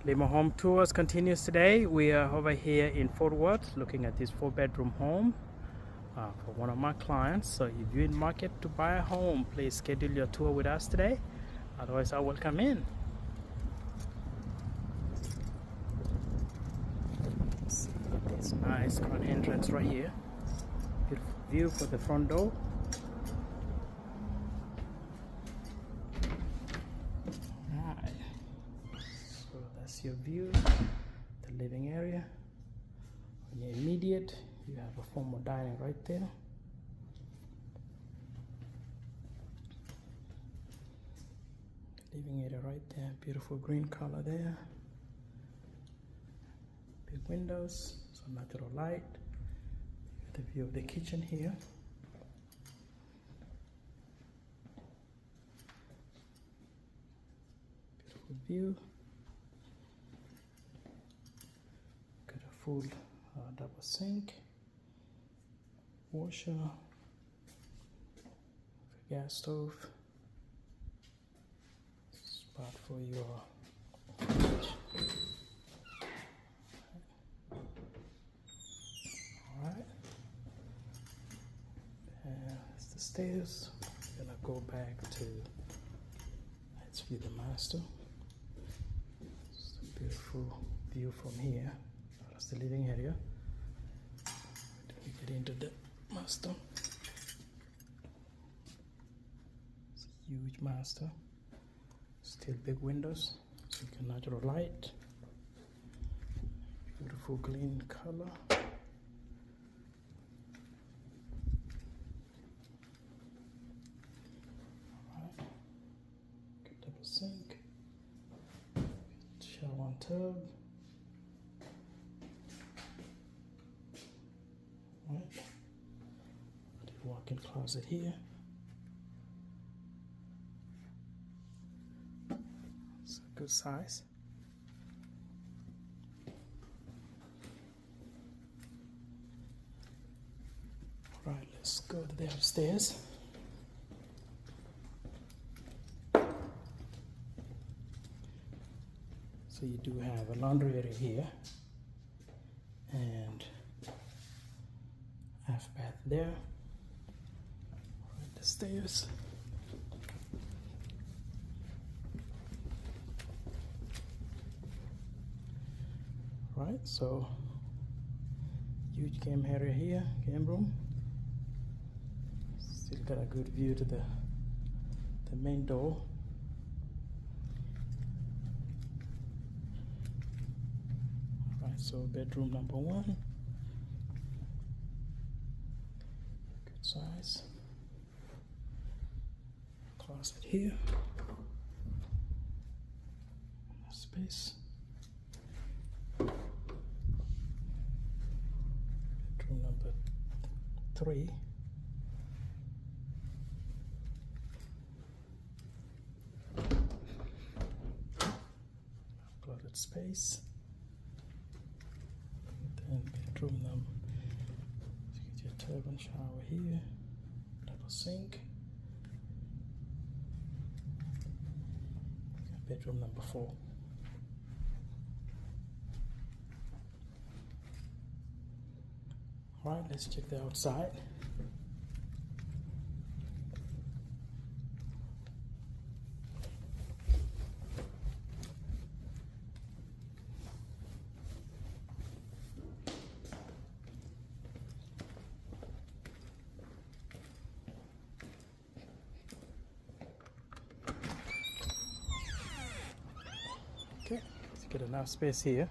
Limo Home Tours continues today. We are over here in Fort Worth looking at this 4-bedroom home for one of my clients. So if you're in market to buy a home, please schedule your tour with us today. Otherwise, I will come in. Let's see this nice front entrance right here. Beautiful view for the front door. Your view, the living area. On your immediate, you have a formal dining right there. Living area right there, beautiful green color there. Big windows, some natural light. The view of the kitchen here. Beautiful view. Full double sink, washer, gas stove, spot for your fridge. Alright, and that's the stairs. We're gonna go back to, let's view the master. It's a beautiful view from here. The living area. Let me get into the master. It's a huge master. Still big windows, so you can natural light. Beautiful green color. Alright. Good double sink. Shower and tub. Walk-in closet here. It's a good size. All right, let's go to the upstairs. So you do have a laundry area here and half bath there. The stairs. Right, so huge game area here, game room. Still got a good view to the main door. Right, so bedroom number 1. Good size. Closet here, space, bedroom number 3, closet space, then bedroom number, you get your tub and shower here, double sink. Bedroom number 4. All right, let's check the outside. Okay, let's get enough space here.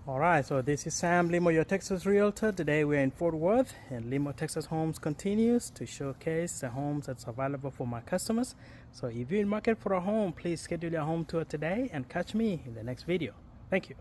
Alright, so this is Sam, Limo, your Texas realtor. Today we're in Fort Worth, and Limo Texas Homes continues to showcase the homes that's available for my customers. So if you're in market for a home, please schedule your home tour today and catch me in the next video. Thank you.